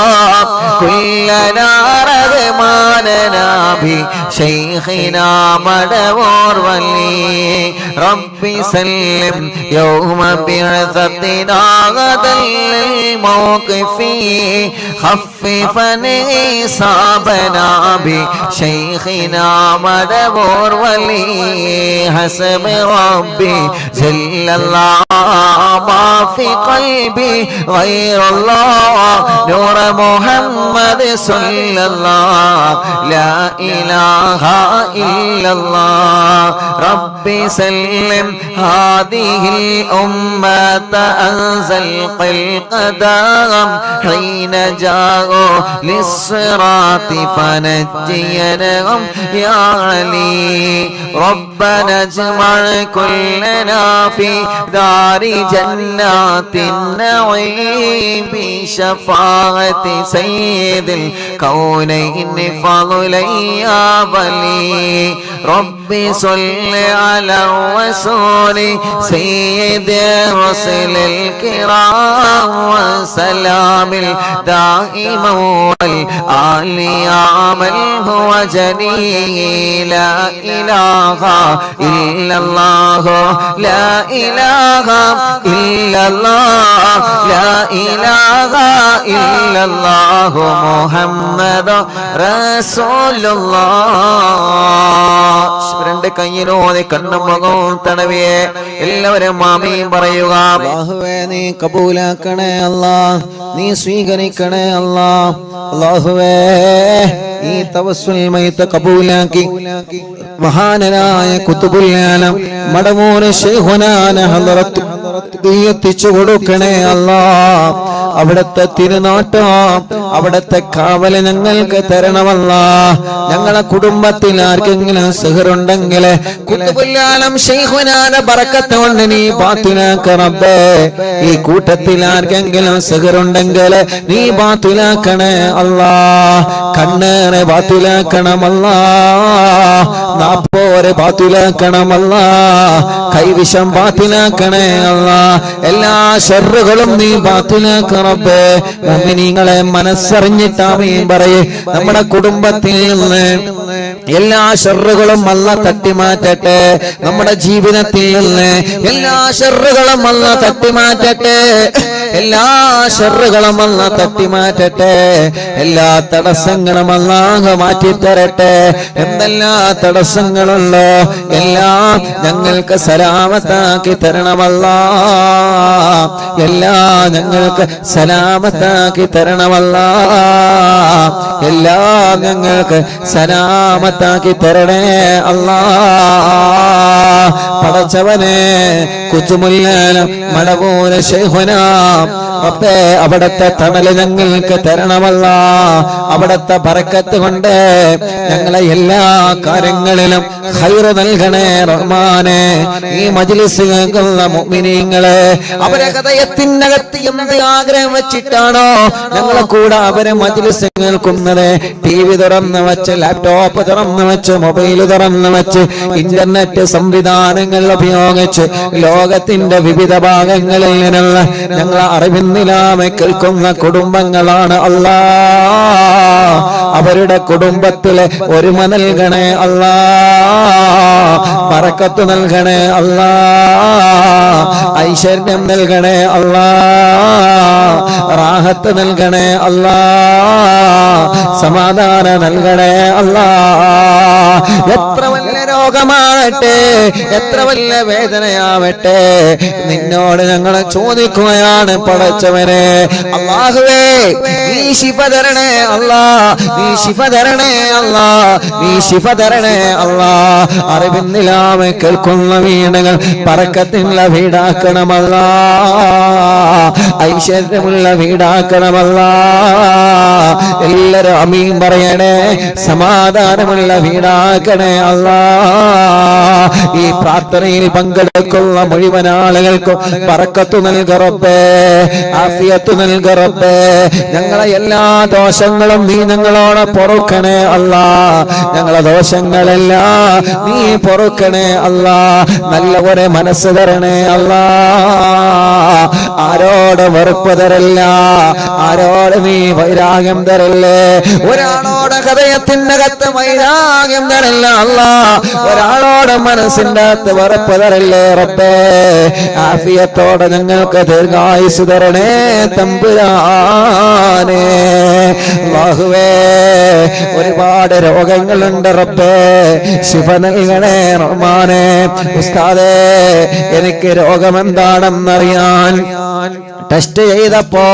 كلنا رغماننا بشيخنا مدبور ولي ربي سلم يوم بعثتنا غدا للموقف خففا إصابنا بشيخنا مدبور ولي حسب ربي جل الله ما في قلبي غير الله نور محمد صلى الله لا إله إلا الله ربي سلم هذه الأمة أنزل القدام حين جاءوا للصراط فنجيناهم يا علي ربنا اجمع كلنا في دار جنات النعيم بشفاعة سيد الكونين فضلا يا ولي ربي صل على الرسول سيد الرسل الكرام وسلام كامل دائما والآل عمل هو جليل لا إله إلا الله لا إله إلا الله لا إله إلا الله محمد رسول الله രണ്ട് കയ്യിലോടെ കണ്ണും മുഖവും തടവിയെ എല്ലാവരും ആമീൻ പറയുക. അല്ലാഹുവേ നീ കബൂലാക്കണേ അല്ലാഹ്, നീ സ്വീകരിക്കണേ അല്ലാഹ്. അല്ലാഹുവേ ഈ തവസ്സുൽ മൈത കബൂലാക്കി മഹാനരായ ഖുതുബുൽ ആലം മടവൂര് ശൈഖുനാന ഹളറത്ത് എത്തിച്ചു കൊടുക്കണേ അല്ലാഹ്. അവിടുത്തെ തിരുനാട്ടം അവിടുത്തെ കാവല് ഞങ്ങൾക്ക് തരണമല്ലാഹ്. ഞങ്ങളെ കുടുംബത്തിൽ ആർക്കെങ്കിലും സിഹറുണ്ടെങ്കിൽ ഖുതുബുൽ ആലം ശൈഖുനാന ബറക്കത്ത് കൊണ്ട് നീ ബാത്തിലാക്ക റബ്ബേ. ഈ കൂട്ടത്തിൽ ആർക്കെങ്കിലും സിഹറുണ്ടെങ്കിൽ നീ ബാത്തിലാക്കണേ അല്ലാഹ്. കണ്ണേറെ ബാത്തിലാക്കണമല്ലാഹ്, നാപ്പോരെ ബാത്തിലാക്കണമല്ലാഹ്, കൈവിഷം ബാത്തിലാക്കണേ അല്ലാഹ്. എല്ലാ ശർറുകളും നീ ബാത്തിലാക്ക റബ്ബേ. മുഅ്മിനീങ്ങളെ മനസ്സറിഞ്ഞിട്ട് ആമീൻ പറയേ. നമ്മുടെ കുടുംബത്തിൽ നിന്ന് എല്ലാ ശർറുകളും അല്ലാഹ് തട്ടിമാറ്റട്ടെ. നമ്മുടെ ജീവിതത്തിൽ നിന്ന് എല്ലാ ശർറുകളും അല്ലാഹ് തട്ടിമാറ്റട്ടെ. എല്ലാ ശർറുകളും അല്ലാഹ് തട്ടിമാറ്റട്ടെ. എല്ലാ തടസ്സങ്ങളും അല്ലാഹ് മാറ്റിത്തരട്ടെ. എന്തെല്ലാ തടസ്സങ്ങളുണ്ടോ എല്ലാം ഞങ്ങൾക്ക് സലാമത്താക്കി തരണമല്ലാഹ്. എല്ലാം ഞങ്ങൾക്ക് സലാമത്താക്കി തരണമല്ലാഹ്. എല്ലാം ഞങ്ങൾക്ക് സലാമത്താക്കി തരണേ അല്ലാഹ്. പടച്ചവനെ ഖുതുബുൽ ആലം മടവൂര് ശൈഖുനാ റബ്ബേ അവിടുത്തെ തണല് ഞങ്ങൾക്ക് തരണമല്ലാഹ്. അവിടുത്തെ ബറക്കത്ത് കൊണ്ട് ഞങ്ങളെ എല്ലാ കാര്യങ്ങളിലും ഖൈറ് നൽകണേ റഹ്മാനെ. ഈ മജ്ലിസ് കേൾക്കുന്ന മുഅ്മിനീങ്ങളെ അവരെ ഹൃദയത്തിനകത്ത് എന്ത് ആഗ്രഹം വെച്ചിട്ടാണോ ഞങ്ങളെ കൂടെ അവരെ മജ്ലിസ് കേൾക്കുന്നത്, ടിവി തുറന്ന് വെച്ച് ലാപ്ടോപ്പ് തുറന്ന് വെച്ച് മൊബൈൽ തുറന്ന് വെച്ച് ഇന്റർനെറ്റ് സംവിധാനങ്ങൾ ഉപയോഗിച്ച് ലോകത്തിന്റെ വിവിധ ഭാഗങ്ങളിൽ നിന്നുള്ള ഞങ്ങളെ അറിവിന്നിലാമെ കേൾക്കുന്ന കുടുംബങ്ങളാണ് അല്ലാഹ്. അവരുടെ കുടുംബത്തിലെ ഒരുമ നൽകണേ അല്ലാഹ്. ബറക്കത്ത് നൽകണേ അല്ലാഹ്. ഐശ്വര്യം നൽകണേ അല്ലാഹ്. റാഹത്ത് നൽകണേ അല്ലാഹ്. സമാധാനം നൽകണേ അല്ലാഹ്. എത്ര വലിയ രോഗമാവട്ടെ, എത്ര വലിയ വേദനയാവട്ടെ, നിന്നോട് ഞങ്ങൾ ചോദിക്കുകയാണ് പടച്ചവനെ. അല്ലാഹുവേ നീ ശിഫ തരണേ അല്ലാഹ്, നീ ശിഫ തരണേ അല്ലാഹ്, നീ ശിഫ തരണേ അല്ലാഹ്. അറിവിന്നിലാമെ കേൾക്കുന്ന വീടുകൾ ബറക്കത്തുള്ള വീടാക്കണമല്ലാഹ്. ഐശ്വര്യമുള്ള വീടാക്കണമല്ലാഹ്. എല്ലാവരും ആമീൻ പറയണേ. സമാധാനമുള്ള വീടാക്കണേ അല്ലാഹ്. ഈ പ്രാർത്ഥനയിൽ പങ്കെടുക്കുന്ന മുഴുവൻ ആളുകൾക്കും ബറക്കത്ത് നൽക റബ്ബേ, ആഫിയത്ത് നൽക റബ്ബേ. ഞങ്ങളെ എല്ലാ ദോഷങ്ങളും നീ ഞങ്ങളോട് പൊറുക്കണേ അല്ലാഹ്. ഞങ്ങളെ ദോഷങ്ങളെല്ലാം നീ പൊറുക്കണേ അല്ലാഹ്. നല്ല ഒരു മനസ്സ് തരണേ അല്ലാഹ്. ആരോട് വെറുപ്പ് തരല്ല, ആരോട് നീ വൈരാഗ്യം തരല്ലേ. ഒരാളോട് ഹൃദയത്തിനകത്ത് വൈരാഗ്യം തരല്ല അല്ലാഹ്. ഒരാളോട് മനസ്സിന്റെ അകത്ത് വെറുപ്പ് തരല്ലേ റബ്ബേ. ആഫിയത്തോടെ ഞങ്ങൾക്ക് ദീർഘായുസ് തരണേ തമ്പുരാനെ. അല്ലാഹുവേ ഒരുപാട് രോഗങ്ങളുണ്ട് റബ്ബേ, ശിഫ നൽകണേ റഹ്മാനെ. ഉസ്താദേ എനിക്ക് രോഗമെന്താണെന്നറിയാൻ ടെസ്റ്റ് ചെയ്തപ്പോ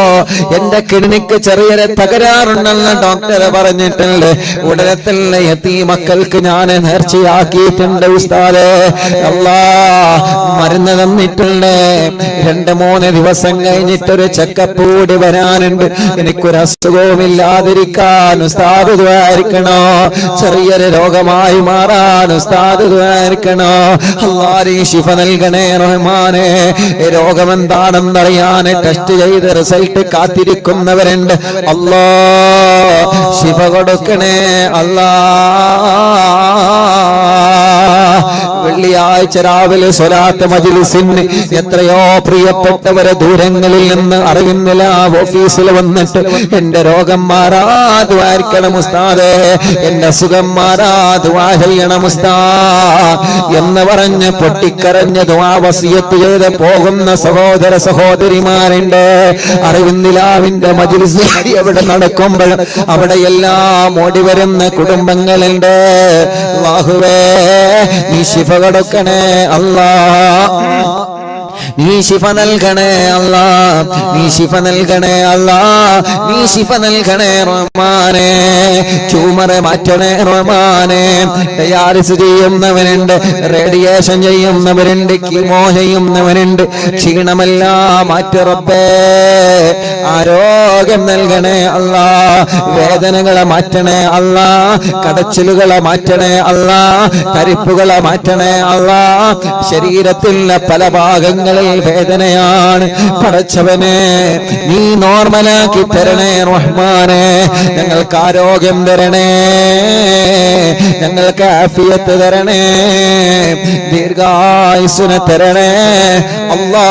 എന്റെ കിഡ്നിക്ക് ചെറിയൊരു തകരാറുണ്ടെന്ന് ഡോക്ടർ പറഞ്ഞിട്ടുണ്ട്. ഉടനെ തന്നെ യതീമക്കൾക്ക് ഞാൻ നേർച്ചയാക്കിയിട്ടുണ്ട് ഉസ്താദേ. അല്ലാഹ് മരുന്ന് തന്നിട്ടുണ്ട്. 2-3 ദിവസം കഴിഞ്ഞിട്ടൊരു ചെക്കപ്പ് കൂടി വരാനുണ്ട്. എനിക്കൊരു അസുഖവും ഇല്ലാതിരിക്കാൻ ഉസ്താദ് ദുആയിരിക്കണോ. ചെറിയൊരു രോഗമായി മാറാൻ ഉസ്താദ് ദുആയിരിക്കണോ. അല്ലാഹ് ശിഫ നൽകണേ റഹ്മാനെ. രോഗമെന്താണെന്നറിയാൻ ടെസ്റ്റ് ചെയ്ത് റിസൾട്ട് കാത്തിരിക്കുന്നവരുണ്ട്. അല്ലാഹ് ശിഫ കൊടുക്കണേ അല്ലാഹ്. വെള്ളിയാഴ്ച രാവിലെ സ്വലാത്ത് മജ്ലിസിന് എത്രയോ പ്രിയപ്പെട്ടവരെ ദൂരങ്ങളിൽ നിന്ന് അറിയുന്നില്ല ഓഫീസിൽ വന്നിട്ട് എന്റെ രോഗം മാറാതുവായിരിക്കണം ഉസ്താദേ, എന്റെ അസുഖം മാറാതുവാ ചെയ്യണം ഉസ്താദ് എന്ന് പറഞ്ഞ് പൊട്ടിക്കരഞ്ഞ് ദുആ വസിയത്ത് ചെയ്ത് പോകുന്ന സഹോദര സഹോദരിമാരുണ്ട്. അറിവിന്ദിലാവിന്റെ മജ്ലിസ് എവിടെ നടക്കുമ്പോൾ അവിടെ എല്ലാം ഓടി വരുന്ന കുടുംബങ്ങളുണ്ട്. അല്ലാഹുവേ നീ ശിഫ കൊടുക്കണേ അല്ലാ, നീ ശിഫ നൽകണേ അല്ലാ, നീ ശിഫ നൽകണേ അല്ലാ, നീ ശിഫ നൽകണേ റഹ്മാനേ. ട്യൂമർ മാറ്റണേ റഹ്മാനേ. ഡയാലിസിസ് ചെയ്യുന്നവരുണ്ട്, റേഡിയേഷൻ ചെയ്യുന്നവരുണ്ട്, കീമോ ചെയ്യുന്നവരുണ്ട്. ക്ഷീണമെല്ലാം മാറ്റി റബ്ബേ, ആരോഗ്യം നൽകണേ അല്ലാ, വേദനകളെ മാറ്റണേ അല്ലാ, കടച്ചിലുകളെ മാറ്റണേ അല്ലാ, തരിപ്പുകളെ മാറ്റണേ അല്ലാ. ശരീരത്തിലെ പല ഭാഗങ്ങളിൽ വേദനയാണ്, പടച്ചവനെ നീ നോർമലാക്കി തരണേ റഹ്മാനെ. ഞങ്ങൾക്ക് ആരോഗ്യം തരണേ, ഞങ്ങൾക്ക് ആഫിയത്ത് തരണേ, ദീർഘായുസ്സിനെ തരണേ അല്ലാ.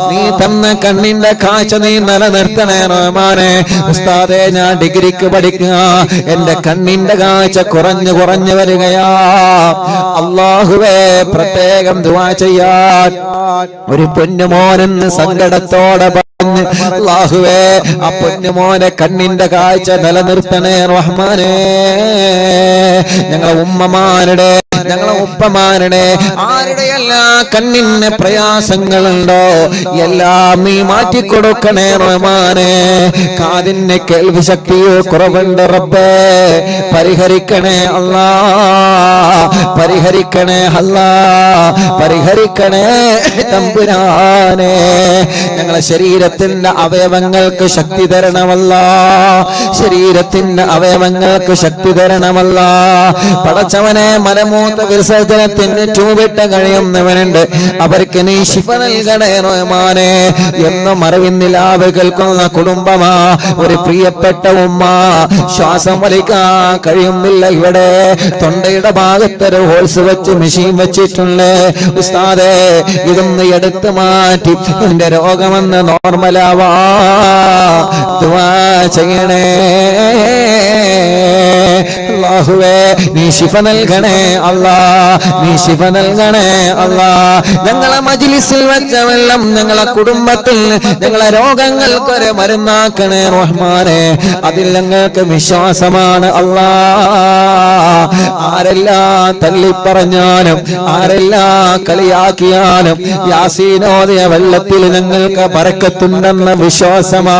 നീ തന്ന കണ്ണിന്റെ കാഴ്ച നീ നിലനിർത്തണേ റഹ്മാനെ. ഉസ്താദേ ഞാൻ ഡിഗ്രിക്ക് പഠിക്കുക, എന്റെ കണ്ണിന്റെ കാഴ്ച കുറഞ്ഞു കുറഞ്ഞു വരികയാ. അല്ലാഹുവേ പ്രത്യേകം ദുആ ചെയ്യാൻ ഒരു പൊന്നുമോനെന്ന് സങ്കടത്തോടെ പറഞ്ഞ് അല്ലാഹുവേ ആ പൊന്നുമോനെ കണ്ണിന്റെ കാഴ്ച നിലനിർത്തണേ റഹ്മാനേ. ഞങ്ങളെ ഉമ്മമാരുടെ, ഞങ്ങളെ ഉപ്പമാരുടെ ആരുടെയെല്ലാം കണ്ണിന് പ്രയാസങ്ങളുണ്ടോ എല്ലാം നീ മാറ്റിക്കൊടുക്കണേ റഹ്മാനേ. കാതിന് കേൾവി ശക്തിയോ കുറവുണ്ട് റബ്ബേ, പരിഹരിക്കണേ അല്ലാ, പരിഹരിക്കണേ അല്ലാ, പരിഹരിക്കണേ തമ്പുരാനെ. ഞങ്ങളെ ശരീരത്തിന്റെ അവയവങ്ങൾക്ക് ശക്തി തരണമല്ലാ, ശരീരത്തിന്റെ അവയവങ്ങൾക്ക് ശക്തി തരണമല്ലാ. പടച്ചവനെ മലമൂത്ര വിസർജനത്തിന് ചൂവിട്ട് കഴിയുന്നവനുണ്ട്, അവർക്ക് നീ ശിഫ നൽകണേ റഹ്മാനെ. എന്നും അറിവിന്നിലാവ് കേൾക്കുന്ന കുടുംബമാ, ഒരു പ്രിയപ്പെട്ട ഉമ്മ ശ്വാസം വലിക്കാൻ കഴിയുന്നില്ല, ഇവിടെ തൊണ്ടയുടെ ഭാഗത്തൊരു ഹോൾസ് വെച്ച് മെഷീൻ വെച്ചിട്ടുണ്ട്. ഉസ്താദേ ഇതൊന്ന് എടുത്തു മാറ്റി എന്റെ രോഗമെന്ന് നോർമലാവാ ദുആ ചെയ്യണേ. അല്ലാഹുവേ നീ ശിഫ നൽകണേ അല്ലാ, നീ ശിഫ നൽകണേ അല്ലാ. ഞങ്ങളെ മജ്ലിസിൽ വെച്ച വെള്ളം ഞങ്ങളെ കുടുംബത്തിൽ ഞങ്ങളെ രോഗങ്ങൾക്കൊരു മരുന്നാക്കണേ റഹ്മാനെ. അതിൽ ഞങ്ങൾക്ക് വിശ്വാസമാണ് അല്ലാ. ആരെല്ലാം തള്ളിപ്പറഞ്ഞാലും ആരെല്ലാം കളിയാക്കിയാലും യാസീനോദിയ വെള്ളത്തിൽ ഞങ്ങൾക്ക് ബറക്കത്തുണ്ടെന്ന വിശ്വാസമാ.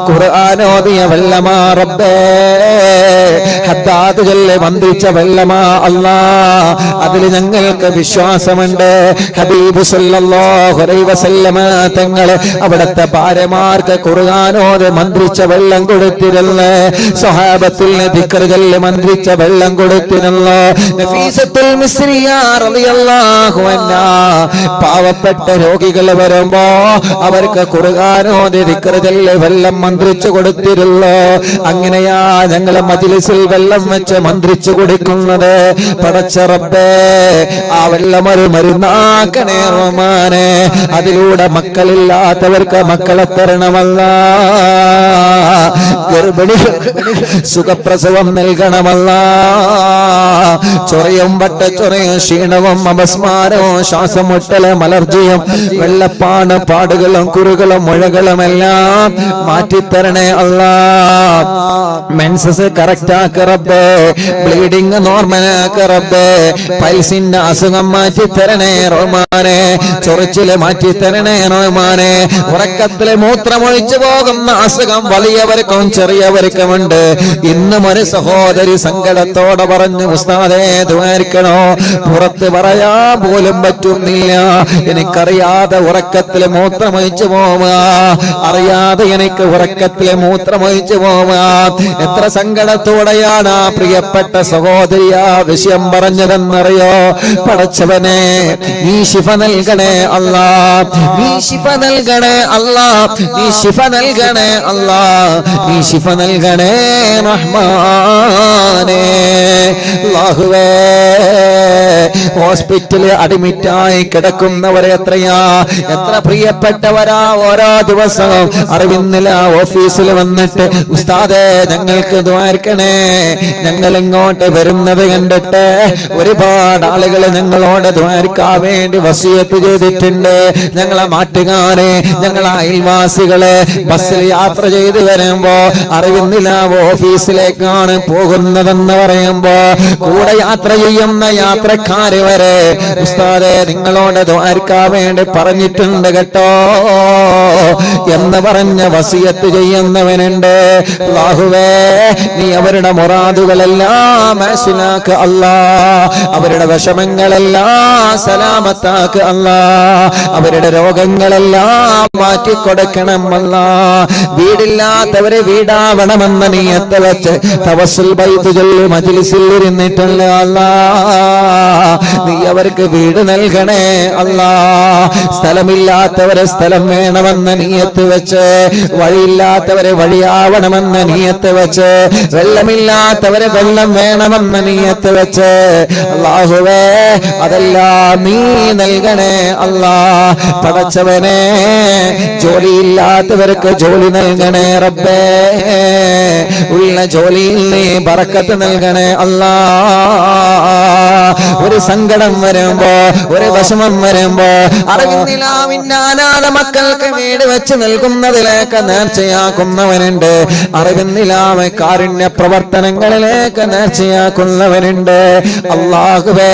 ഖുർആനോദിയ വെള്ളമാ റബ്ബേ, ഹദ്ദാദ് ചൊല്ലി മന്ത്രിച്ച വെള്ളമാ അല്ലാ, അതിൽ ഞങ്ങൾക്ക് വിശ്വാസമുണ്ട്. ഹബീബ് സല്ലല്ലാഹു അലൈഹി വസല്ലമ തങ്ങൾ അവിടുത്തെ ഭാര്യമാർക്ക് ഖുർആനോദി മന്ത്രിച്ച വെള്ളം കൊടുത്തിരുന്നു, സ്വഹാബത്തിൽ ദിക്ർ ചൊല്ലി മന്ത്രിച്ച വെള്ളം കൊടുത്തിരുന്നു. നഫീസത്തുൽ മിസ്രിയ റളിയല്ലാഹു അൻഹാ പാവപ്പെട്ട രോഗികൾ വരുമ്പോ അവർക്ക് ഖുർആനോദി ദിക്ർ ചൊല്ലി വെള്ളം മന്ത്രിച്ചു കൊടുത്തിരുന്നു. അങ്ങനെയാ ഞങ്ങളെ മജ്ലിസിൽ വെള്ളം വെച്ച് മന്ത്രിച്ചു കൊടുക്കുന്നത്. പടച്ച റബ്ബേ ആ വെള്ളം ഒരു മരുന്നാക്കണേ റഹ്മാനെ. അതിലൂടെ മക്കളില്ലാത്തവർക്ക് മക്കളെ തരണമല്ലാ, ഗർഭിണികൾ സുഖപ്രസവം നൽകണമല്ലാ. ചൊറയും വട്ടച്ചൊറയും ക്ഷീണവും അപസ്മാരവും ശ്വാസം മുട്ടലും അലർജിയും വെള്ളപ്പാണ് പാടുകളും കുറുകളും മുഴകളും എല്ലാം മാറ്റിത്തരണേ അല്ലാ. മെൻസസ് കറക്റ്റ് ആക്ക് റബ്ബേ, ബ്ലീഡിങ് നോർമൽ ആക്ക് റബ്ബേ, പൈൽസിന്റെ അസുഖം മാറ്റി തരണേ റഹ്മാനെ, ചൊറിച്ചില് മാറ്റി തരണേ റഹ്മാനെ. ഉറക്കത്തില് മൂത്രമൊഴിച്ചു പോകുന്ന അസുഖം വലിയവർക്കും ചെറിയവർക്കുമുണ്ട്. ഇന്നും ഒരു സഹോദരി സങ്കടത്തോടെ പറഞ്ഞു ഉസ്താദേ ദ്വാരിക്കണോ, പുറത്ത് പറയാ പോലും പറ്റുന്നില്ല, എനിക്കറിയാതെ ഉറക്കത്തില് മൂത്രമൊഴിച്ചു പോവുക, അറിയാതെ എനിക്ക് ഉറക്കത്തില് മൂത്രമൊഴിച്ചു പോവുക. എത്ര സങ്കടത്തോടെയാണ് ആ പ്രിയപ്പെട്ട സഹോദരിയാ വിഷയം പറഞ്ഞതെന്നറിയോ? പടച്ചവനെ നീ ശിഫ നൽകണേ അല്ലാ, നീ ശിഫ നൽകണേ അല്ലാ, നീ ശിഫ നൽകണേ അല്ലാ, നീ ശിഫ നൽകണേ റഹ്മാനേ. അല്ലാഹുവേ, ഹോസ്പിറ്റലിൽ അഡ്മിറ്റായി കിടക്കുന്നവരെ എത്ര പ്രിയപ്പെട്ടവരാ ഓരോ ദിവസവും അറിവിന്നില്ല ഓഫീസിൽ വന്നിട്ട് ഉസ്താദേ ഞങ്ങൾക്ക് ദ്വാരക്കണേ, ഞങ്ങൾ ഇങ്ങോട്ട് വരുന്നത് കണ്ടിട്ട് ഒരുപാട് ആളുകൾ ഞങ്ങളോട് ദ്വാരക്കാൻ വേണ്ടി വസിയത്ത് ചെയ്തിട്ടുണ്ട്. ഞങ്ങളെ നാട്ടുകാരെ, ഞങ്ങളെ അയൽവാസികളെ ബസ്സിൽ യാത്ര ചെയ്ത് വരുമ്പോ അറിവിന്നില്ല ഓഫീസിലേക്കാണ് പോകുന്നതെന്ന് പറയുമ്പോ കൂടെ യാത്ര ചെയ്യുന്ന യാത്രക്കാര് വരെ ഉസ്താദേ നിങ്ങളോട് ദ്വാരക്കാൻ വേണ്ടി പറഞ്ഞിട്ടുണ്ട് കേട്ടോ എന്ന് പറഞ്ഞ വസിയത്ത് ചെയ്യുന്നവനുണ്ട്. അല്ലാഹുവേ, നീ അവരുടെ മുറാദുകളെല്ലാം മനസ്സിലാക്ക് അല്ലാ, അവരുടെ വിഷമങ്ങളെല്ലാം സലാമത്താക്ക് അല്ലാ, അവരുടെ രോഗങ്ങളെല്ലാം മാറ്റിക്കൊടുക്കണം അല്ലാ. വീടില്ലാത്തവരെ വീടാവണമെന്ന നീയത്ത് വെച്ച് തവസ്സുൽ ബൈത്ത് ചൊല്ലി മജ്ലിസിൽ ഇരുന്നിട്ടുള്ള അല്ലാ, നീ അവർക്ക് വീട് നൽകണേ അല്ലാ. സ്ഥലമില്ലാത്തവരെ സ്ഥലം വേണമെന്ന നീയത്ത് വെച്ച്, വഴിയില്ലാത്തവരെ വഴിയാവണമെന്ന നീയത്ത് വെച്ച്, വെള്ളമില്ലാത്തവരെ വെള്ളം വേണമെന്ന നീയത്ത് വെച്ച് അല്ലാഹുവേ അതെല്ലാം നീ നൽകണേ അല്ലാ. പടച്ചവനെ, ജോലിയില്ലാത്തവർക്ക് ജോലി നൽകണേ റബ്ബേ, ഉള്ള ജോലിയിൽ നീ ബറക്കത്ത് നൽകണേ അല്ലാ. ഒരു സങ്കടം വരുമ്പോ, ഒരു വിഷമം വരുമ്പോ അറിവിന്നിലാവിന്നാനാഥ മക്കൾക്ക് വീട് വെച്ച് നൽകുന്നതിലേക്ക് നേർച്ചയാക്കുന്നവനുണ്ട്. അറിവിന്നിലാവ് കാരുണ്യ പ്രവർത്തനങ്ങളിലേക്ക് നേർച്ചയാക്കുന്നവനുണ്ട്. അല്ലാഹുവേ,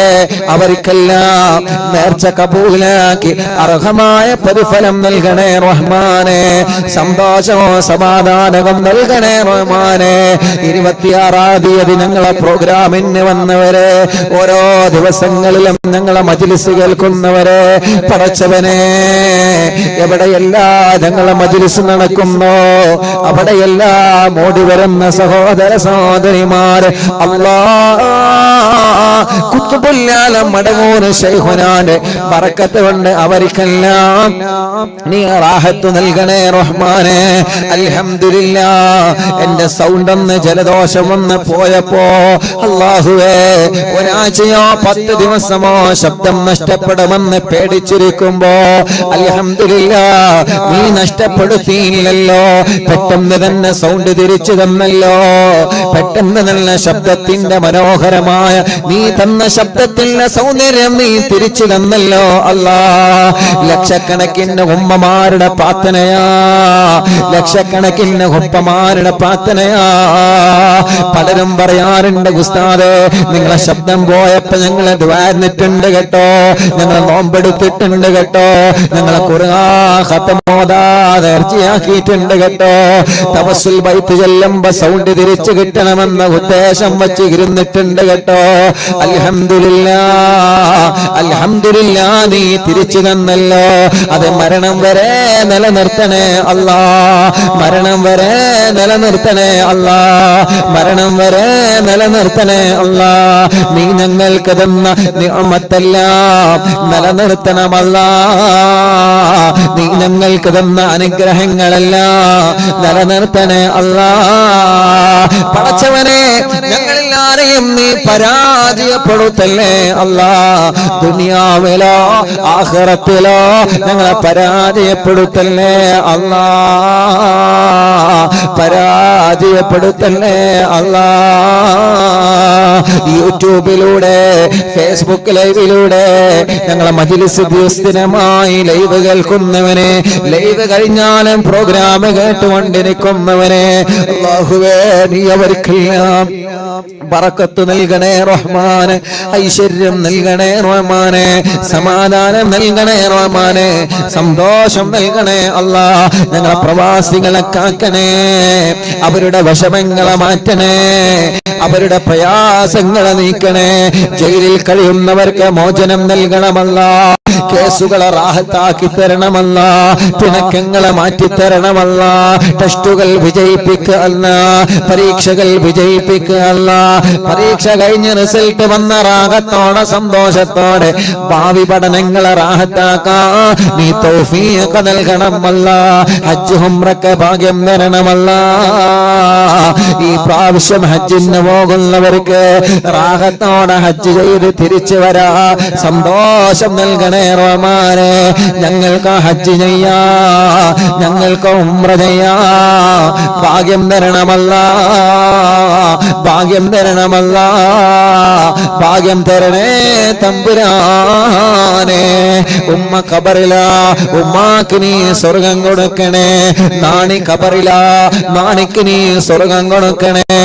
അവർക്കെല്ലാം നേർച്ച കബൂലാക്കി അർഹമായ പ്രതിഫലം നൽകണേ റഹ്മാനെ. സന്തോഷവും സമാധാനവും നൽകണേ റഹ്മാനെ. 26-ാം തീയതി ഞങ്ങളെ പ്രോഗ്രാമിന് വന്നവരെ, ഓരോ ദിവസങ്ങളിലും ഞങ്ങളെ മജ്ലിസ് കേൾക്കുന്നവരെ, പടച്ചവനെ എവിടെയെല്ലാം ഞങ്ങളെ മജ്ലിസ് നടക്കുന്നോ അവിടെയെല്ലാം ഓടി വരുന്ന സഹോദര സഹോദരിമാർ അല്ലാഹ് കുത്തുബുല്ലാലം മടങ്ങൂർ ശൈഖുനാന്റെ ബറക്കത്ത് കൊണ്ട് അവർക്കെല്ലാം നീ റാഹത്ത് നൽകണേ റഹ്മാനെ. അൽഹംദുലില്ലാഹ്, എന്റെ സൗണ്ട് ഒന്ന് ജലദോഷം വന്ന് പോയപ്പോ അല്ലാഹുവേ, ഒരാഴ്ചയോ 10 ദിവസമോ ശബ്ദം നഷ്ടപ്പെടുമെന്ന് പേടിച്ചിരിക്കുമ്പോ അൽഹംദുലില്ലാഹ് നീ നഷ്ടപ്പെടുത്തിയില്ലല്ലോ. പെട്ടെന്ന് തന്നെ സൗണ്ട് തിരിച്ചു തന്നല്ലോ. പെട്ടെന്ന് നല്ല ശബ്ദത്തിന്റെ മനോഹരമായ നീ തന്ന ശബ്ദത്തിന്റെ സൗന്ദര്യം നീ തിരിച്ചു തന്നല്ലോ അല്ലാ. ലക്ഷക്കണക്കിന് ഉമ്മമാരുടെ പ്രാർത്ഥനയാ, ലക്ഷക്കണക്കിന് ഉപ്പമാരുടെ പ്രാർത്ഥനയാ. പലരും പറയാറുണ്ട് ഉസ്താദേ നിങ്ങളെ ശബ്ദം പോയപ്പോ ഞങ്ങളെ ദ്വാരന്നിട്ടുണ്ട് കേട്ടോ, ഞങ്ങളെ നോമ്പെടുത്തിട്ടുണ്ട് കേട്ടോ, ഞങ്ങളെ ഖുർആൻ ഖത്ം ഓതാതെ നേർച്ചയാക്കിയിട്ടുണ്ട് കേട്ടോ. തവസ്സുൽ ബൈത്ത് ചെല്ലുമ്പോ സൗണ്ട് തിരിച്ചു കിട്ടണമെന്ന ഉദ്ദേശം വച്ച് ഇരുന്നിട്ടുണ്ട് കേട്ടോ. അൽഹംദുലില്ലാഹ്, അൽഹംദുലില്ലാഹ് നീ തിരിച്ചു തന്നല്ലോ. അത് മരണം വരെ നിലനിർത്തണേ അല്ലാ, മരണം വരെ നിലനിർത്തണേ അല്ലാ, മരണം വരെ നിലനിർത്തണേ അല്ലാ. നീ ഞങ്ങൾക്ക് തന്ന നിഅമത്തെല്ലാം നിലനിർത്തണമല്ലാ. നീ ഞങ്ങൾക്ക് തന്ന അനുഗ്രഹങ്ങളെല്ലാം നിലനിർത്തണേ അല്ലാ. പടച്ചവനെ, ഞങ്ങളെല്ലാരെയും നീ പരാജയപ്പെടുത്തല്ലേ അല്ലാ. ദുനിയാവിലോ ആഖിറത്തിലോ ഞങ്ങളെ പരാജയപ്പെടുത്തല്ലേ അല്ലാ, പരാജയപ്പെടുത്തല്ലേ അല്ലാ. യൂട്യൂബിലൂടെ, ഫേസ്ബുക്ക് ലൈവിലൂടെ ഞങ്ങളെ മജ്ലിസ് ദിവസമായി ലൈവ് കേൾക്കുന്നവനെ, ലൈവ് കഴിഞ്ഞാലും പ്രോഗ്രാം കേട്ടുകൊണ്ടിരിക്കുന്നവനെ അല്ലാഹുവേ, നീ അവർക്കെല്ലാം ബറക്കത്ത് നൽകണേ റഹ്മാനെ, ഐശ്വര്യം നൽകണേ റഹ്മാനെ, സമാധാനം നൽകണേ റഹ്മാനെ, സന്തോഷം നൽകണേ അല്ലാ. ഞങ്ങളെ പ്രവാസികളെ കാക്കണേ, അവരുടെ വിഷമങ്ങളെ മാറ്റണേ, അവരുടെ പ്രയാസങ്ങളെ നീക്കണേ. ജയിലിൽ കഴിയുന്നവർക്ക് മോചനം നൽകണമല്ലാ. കേസുകളെ റാഹത്താക്കി തരണമല്ല, പിണക്കങ്ങളെ മാറ്റിത്തരണമല്ല, ടെസ്റ്റുകൾ വിജയിപ്പിക്കുക അല്ല, പരീക്ഷകൾ വിജയിപ്പിക്കുക അല്ല, പരീക്ഷ കഴിഞ്ഞ് റിസൾട്ട് വന്ന റാഹത്തോടെ സന്തോഷത്തോടെ ഭാവി പഠനങ്ങളെ റാഹത്താക്കാ നീ തൗഫീഖ് നൽകണമല്ല, ഹജ്ജ് ഉംറക്ക് ഭാഗ്യം തരണമല്ല. ഈ പ്രാവശ്യം ഹജ്ജിന് പോകുന്നവർക്ക് റാഹത്തോടെ ഹജ്ജ് ചെയ്ത് തിരിച്ചു വരാ സന്തോഷം നൽകണേ റഹ്മാനേ. ഞങ്ങൾക്ക് ഹജ്ജ് ചെയ്യാ, ഞങ്ങൾക്ക് ഉംറ ചെയ്യാ ഭാഗ്യം തരണമല്ല, ഭാഗ്യം തരണമല്ല, ഭാഗ്യം തരണേ തമ്പുരാനെ. ഉമ്മ ഖബറിലാ, ഉമ്മാക്ക് നീ സ്വർഗം കൊടുക്കണേ. നാണി ഖബറിലാ, നാണിക്ക് നീ സ്വർഗം കൊടുക്കണേ.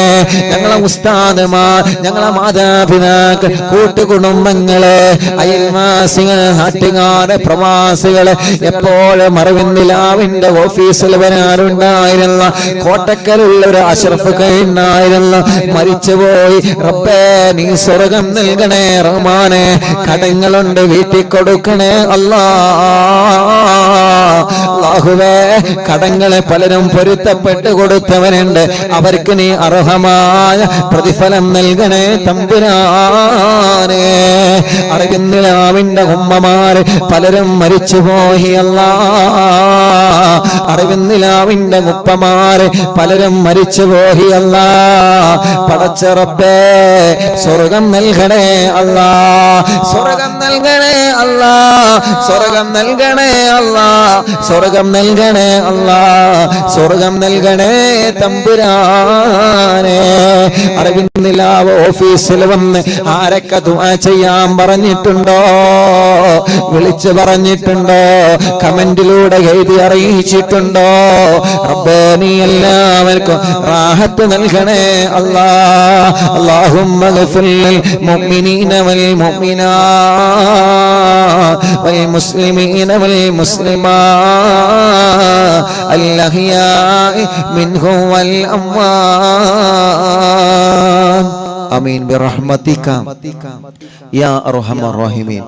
ഞങ്ങളെ ഉസ്താദുമാർ, ഞങ്ങളെ മാതാപിതാക്കൾ, കൂട്ടുകുടുംബങ്ങള്, അയൽവാസികൾ, നാട്ടുകാര്, പ്രവാസികള്, എപ്പോഴും അറിവിന്ദിലാവിന്റെ ഓഫീസിൽ വരാറുണ്ടായിരുന്ന കോട്ടക്കലുള്ള ഒരു അഷ്റഫ് ഉണ്ടായിരുന്ന മരിച്ചുപോയി. റബ്ബേ നീ സ്വർഗം നൽകണേ റഹ്മാനെ. കടങ്ങളുണ്ട് വീട്ടിൽ കൊടുക്കണേ അല്ലാഹുവേ. കടങ്ങളെ പലരും പൊരുത്തപ്പെട്ട് കൊടുത്തവനുണ്ട്, അവർക്ക് നീ അർഹമായ പ്രതിഫലം നൽകണേ തമ്പുരാനെ. അറിവിന്ദിലാവിന്റെ ഉമ്മമാര് പലരും മരിച്ചുപോയി അല്ലാ. അറിവിന്ദിലാവിന്റെ ഉപ്പമാര് പലരും മരിച്ചുപോയി അല്ലാ. പടച്ച റബ്ബേ സ്വർഗം നൽകണേ അല്ലാ, സ്വർഗം നൽകണേ അല്ലാ, സ്വർഗം നൽകണേ അല്ലാ, സ്വർഗം നൽകണേ അല്ലാ, സ്വർഗം നൽകണേ തമ്പുരാനെ. അറിവിന്ദിലാവ് ഓഫീസിൽ വന്ന് ആരൊക്കെ ദുആ ചെയ്യാൻ പറഞ്ഞിട്ടുണ്ടോ, വിളിച്ചു പറഞ്ഞിട്ടുണ്ടോ, കമന്റിലൂടെ എഴുതി അറിയിച്ചിട്ടുണ്ടോ? റബ്ബേ നീ എല്ലാവർക്കും റാഹത്ത് നൽകണേ അല്ലാ. اللهم اغفر للمؤمنين والمؤمنات والمسلمين والمسلمات الأحياء منهم والأموات آمين برحمتك يا أرحم الراحمين.